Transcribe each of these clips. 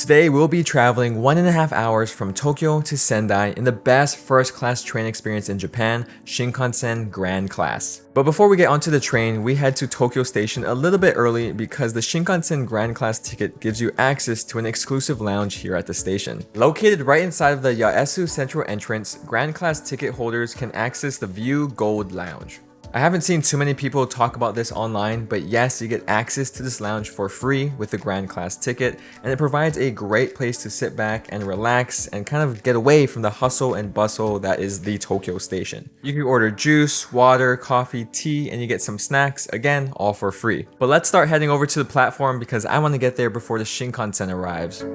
Today we'll be traveling 1.5 hours from Tokyo to Sendai in the best first-class train experience in Japan, Shinkansen Gran class. But before we get onto the train, we head to Tokyo Station a little bit early because the Shinkansen Gran class ticket gives you access to an exclusive lounge here at the station. Located right inside of the Yaesu Central entrance, Gran class ticket holders can access the View Gold Lounge. I haven't seen too many people talk about this online, but yes, you get access to this lounge for free with the Gran class ticket, and it provides a great place to sit back and relax and kind of get away from the hustle and bustle that is the Tokyo Station. You can order juice, water, coffee, tea, and you get some snacks, again, all for free. But let's start heading over to the platform because I want to get there before the Shinkansen arrives.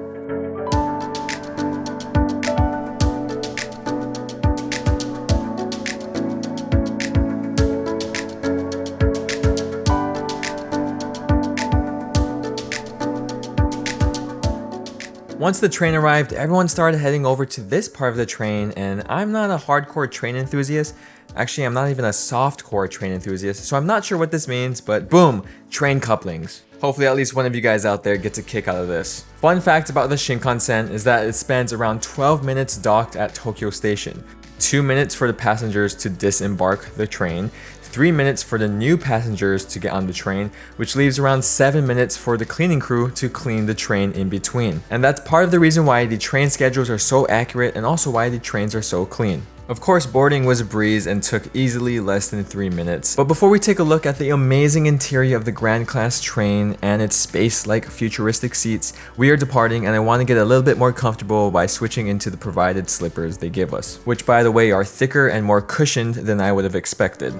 Once the train arrived, everyone started heading over to this part of the train, and I'm not a hardcore train enthusiast. Actually, I'm not even a softcore train enthusiast, so I'm not sure what this means, but boom, train couplings. Hopefully at least one of you guys out there gets a kick out of this. Fun fact about the Shinkansen is that it spends around 12 minutes docked at Tokyo Station. 2 minutes for the passengers to disembark the train, 3 minutes for the new passengers to get on the train, which leaves around 7 minutes for the cleaning crew to clean the train in between. And that's part of the reason why the train schedules are so accurate and also why the trains are so clean. Of course, boarding was a breeze and took easily less than 3 minutes. But before we take a look at the amazing interior of the Gran class train and its space-like futuristic seats, we are departing and I want to get a little bit more comfortable by switching into the provided slippers they give us, which by the way are thicker and more cushioned than I would have expected.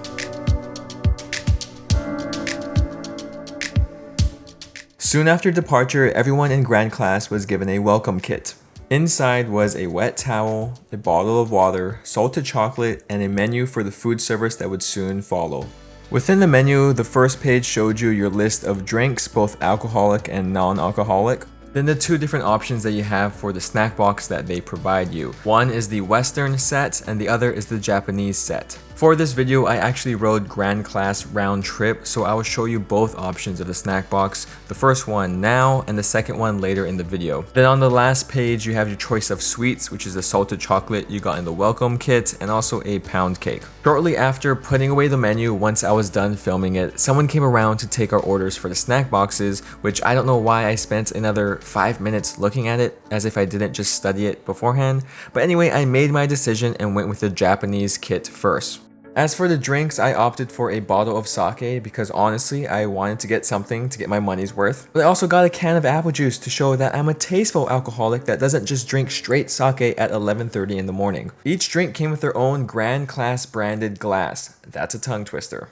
Soon after departure, everyone in Gran class was given a welcome kit. Inside was a wet towel, a bottle of water, salted chocolate, and a menu for the food service that would soon follow. Within the menu, the first page showed you your list of drinks, both alcoholic and non-alcoholic. Then the two different options that you have for the snack box that they provide you. One is the Western set and the other is the Japanese set. For this video, I actually rode Gran class round trip, so I will show you both options of the snack box, the first one now and the second one later in the video. Then on the last page, you have your choice of sweets, which is the salted chocolate you got in the welcome kit and also a pound cake. Shortly after putting away the menu, once I was done filming it, someone came around to take our orders for the snack boxes, which I don't know why I spent another 5 minutes looking at it as if I didn't just study it beforehand. But anyway, I made my decision and went with the Japanese kit first. As for the drinks, I opted for a bottle of sake because honestly, I wanted to get something to get my money's worth. But I also got a can of apple juice to show that I'm a tasteful alcoholic that doesn't just drink straight sake at 11:30 in the morning. Each drink came with their own Gran class branded glass. That's a tongue twister.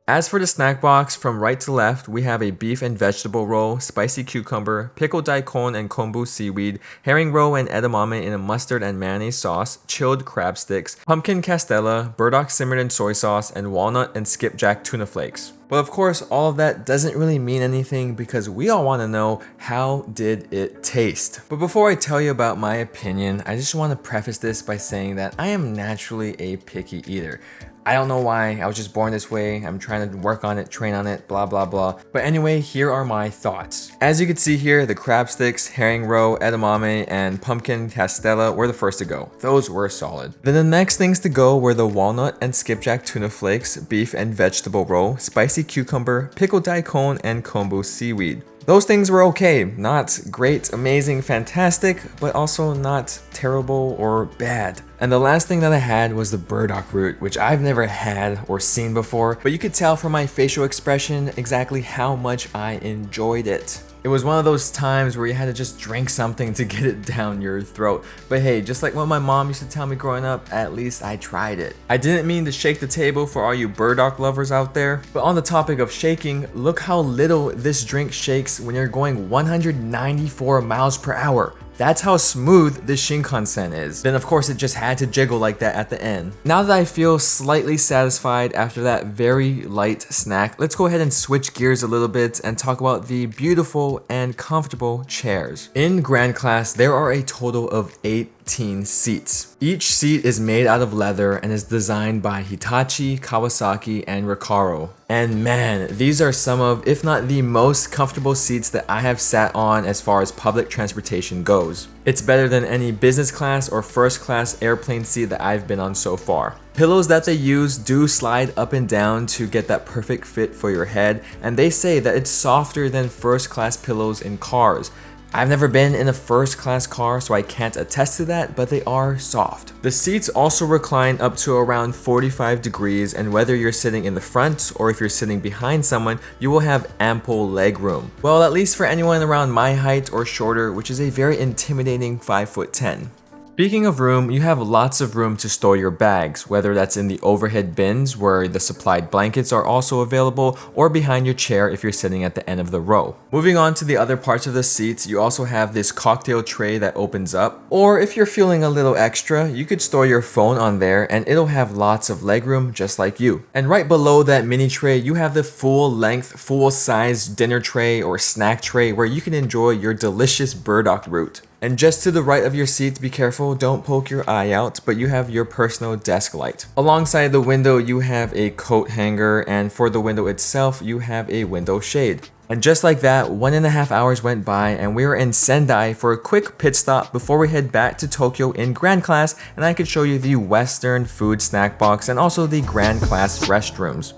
As for the snack box, from right to left, we have a beef and vegetable roll, spicy cucumber, pickled daikon and kombu seaweed, herring roll and edamame in a mustard and mayonnaise sauce, chilled crab sticks, pumpkin castella, burdock simmered in soy sauce, and walnut and skipjack tuna flakes. But of course, all of that doesn't really mean anything because we all want to know, how did it taste? But before I tell you about my opinion, I just want to preface this by saying that I am naturally a picky eater. I don't know why, I was just born this way, I'm trying to work on it, train on it, blah blah blah. But anyway, here are my thoughts. As you can see here, the crab sticks, herring roe, edamame, and pumpkin castella were the first to go. Those were solid. Then the next things to go were the walnut and skipjack tuna flakes, beef and vegetable roll, spicy cucumber, pickled daikon, and kombu seaweed. Those things were okay, not great, amazing, fantastic, but also not terrible or bad. And the last thing that I had was the burdock root, which I've never had or seen before, but you could tell from my facial expression exactly how much I enjoyed it. It was one of those times where you had to just drink something to get it down your throat. But hey, just like what my mom used to tell me growing up, at least I tried it. I didn't mean to shake the table for all you burdock lovers out there, but on the topic of shaking, look how little this drink shakes when you're going 194 miles per hour. That's how smooth this Shinkansen is. Then of course it just had to jiggle like that at the end. Now that I feel slightly satisfied after that very light snack, let's go ahead and switch gears a little bit and talk about the beautiful and comfortable chairs. In Gran class, there are a total of 8 18 seats. Each seat is made out of leather and is designed by Hitachi, Kawasaki, and Recaro. And man, these are some of, if not the most comfortable seats that I have sat on as far as public transportation goes. It's better than any business class or first class airplane seat that I've been on so far. Pillows that they use do slide up and down to get that perfect fit for your head, and they say that it's softer than first class pillows in cars. I've never been in a first class car, so I can't attest to that, but they are soft. The seats also recline up to around 45 degrees, and whether you're sitting in the front or if you're sitting behind someone, you will have ample leg room. Well, at least for anyone around my height or shorter, which is a very intimidating 5'10". Speaking of room, you have lots of room to store your bags, whether that's in the overhead bins where the supplied blankets are also available, or behind your chair if you're sitting at the end of the row. Moving on to the other parts of the seats, you also have this cocktail tray that opens up, or if you're feeling a little extra, you could store your phone on there and it'll have lots of legroom just like you. And right below that mini tray, you have the full-length, full-size dinner tray or snack tray where you can enjoy your delicious burdock root. And just to the right of your seat, be careful, don't poke your eye out, but you have your personal desk light. Alongside the window, you have a coat hanger, and for the window itself, you have a window shade. And just like that, 1.5 hours went by and we were in Sendai for a quick pit stop before we head back to Tokyo in Gran class, and I could show you the Western food snack box and also the Gran class restrooms.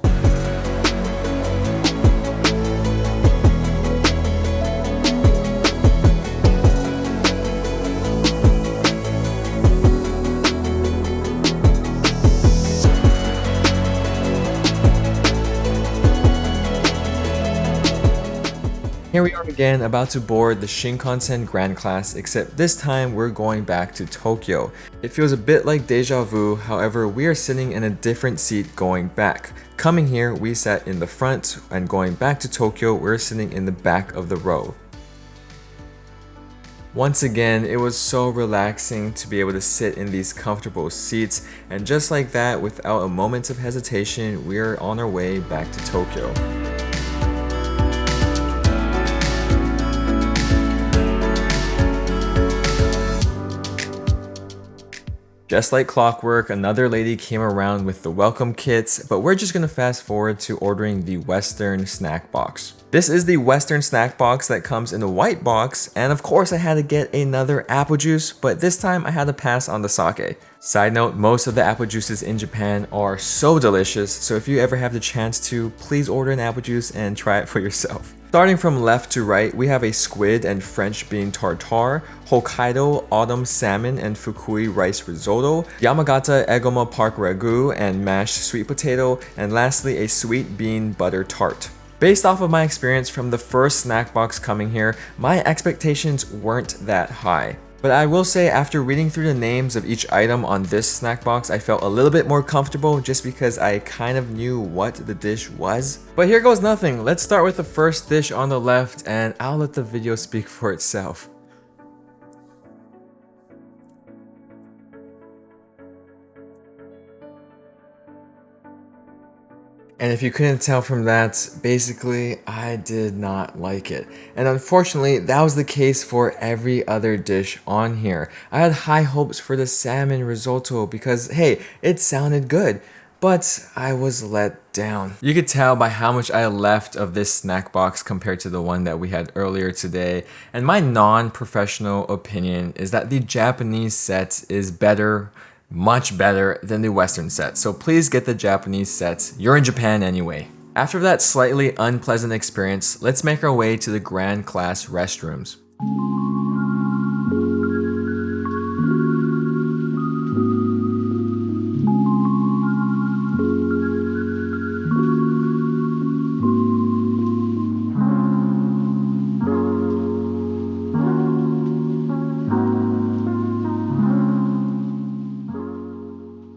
Here we are again, about to board the Shinkansen Gran class, except this time we're going back to Tokyo. It feels a bit like deja vu, however we are sitting in a different seat going back. Coming here, we sat in the front, and going back to Tokyo, we're sitting in the back of the row. Once again, it was so relaxing to be able to sit in these comfortable seats, and just like that, without a moment of hesitation, we are on our way back to Tokyo. Just like clockwork, another lady came around with the welcome kits, but we're just gonna fast forward to ordering the Western snack box. This is the Western snack box that comes in a white box, and of course I had to get another apple juice, but this time I had to pass on the sake. Side note, most of the apple juices in Japan are so delicious, so if you ever have the chance to, please order an apple juice and try it for yourself. Starting from left to right, we have a squid and French bean tartare, Hokkaido autumn salmon and Fukui rice risotto, Yamagata egoma park ragu and mashed sweet potato, and lastly a sweet bean butter tart. Based off of my experience from the first snack box coming here, my expectations weren't that high. But I will say, after reading through the names of each item on this snack box, I felt a little bit more comfortable just because I kind of knew what the dish was. But here goes nothing. Let's start with the first dish on the left and I'll let the video speak for itself. And if you couldn't tell from that, basically, I did not like it. And unfortunately, that was the case for every other dish on here. I had high hopes for the salmon risotto because, hey, it sounded good. But I was let down. You could tell by how much I left of this snack box compared to the one that we had earlier today. And my non-professional opinion is that the Japanese set is better, much better than the Western set, so please get the Japanese sets. You're in Japan anyway. After that slightly unpleasant experience, let's make our way to the Gran class restrooms.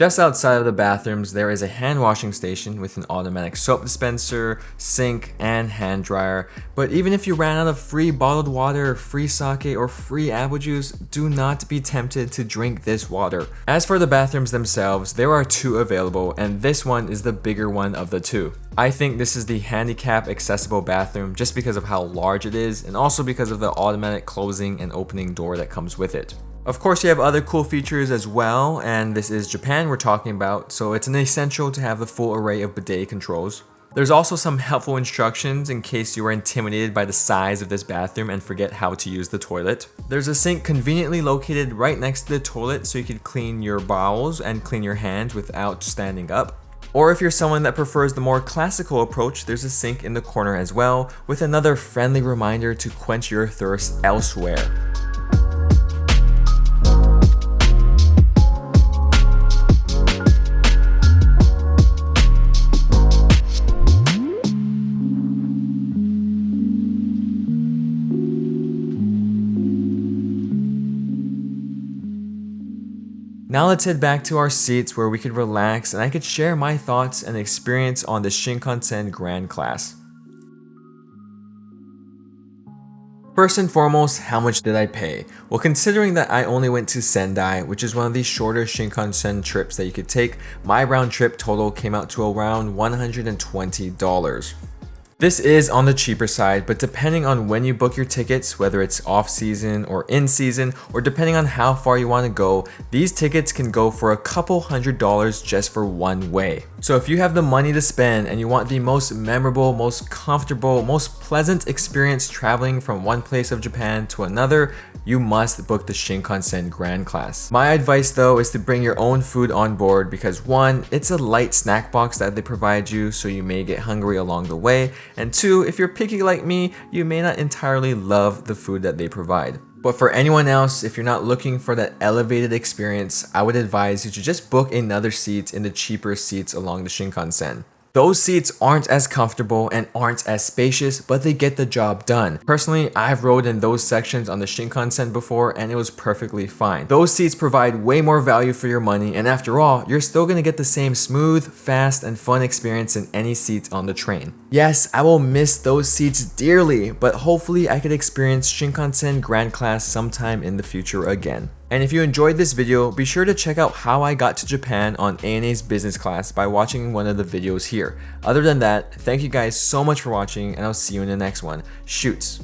Just outside of the bathrooms, there is a hand washing station with an automatic soap dispenser, sink, and hand dryer. But even if you ran out of free bottled water, free sake, or free apple juice, do not be tempted to drink this water. As for the bathrooms themselves, there are two available, and this one is the bigger one of the two. I think this is the handicap accessible bathroom just because of how large it is and also because of the automatic closing and opening door that comes with it. Of course, you have other cool features as well, and this is Japan we're talking about, so it's an essential to have the full array of bidet controls. There's also some helpful instructions in case you are intimidated by the size of this bathroom and forget how to use the toilet. There's a sink conveniently located right next to the toilet so you can clean your bowels and clean your hands without standing up. Or if you're someone that prefers the more classical approach, there's a sink in the corner as well, with another friendly reminder to quench your thirst elsewhere. Now let's head back to our seats where we could relax and I could share my thoughts and experience on the Shinkansen Gran class. First and foremost, how much did I pay? Well, considering that I only went to Sendai, which is one of the shorter Shinkansen trips that you could take, my round trip total came out to around $120. This is on the cheaper side, but depending on when you book your tickets, whether it's off season or in season, or depending on how far you want to go, these tickets can go for a couple $100s just for one way. So if you have the money to spend and you want the most memorable, most comfortable, most pleasant experience traveling from one place of Japan to another, you must book the Shinkansen Gran class. My advice though is to bring your own food on board because one, it's a light snack box that they provide you so you may get hungry along the way, and two, if you're picky like me, you may not entirely love the food that they provide. But for anyone else, if you're not looking for that elevated experience, I would advise you to just book another seat in the cheaper seats along the Shinkansen. Those seats aren't as comfortable and aren't as spacious, but they get the job done. Personally, I've rode in those sections on the Shinkansen before and it was perfectly fine. Those seats provide way more value for your money, and after all, you're still gonna get the same smooth, fast, and fun experience in any seat on the train. Yes, I will miss those seats dearly, but hopefully I could experience Shinkansen Gran class sometime in the future again. And if you enjoyed this video, be sure to check out how I got to Japan on ANA's business class by watching one of the videos here. Other than that, thank you guys so much for watching and I'll see you in the next one. Shoots!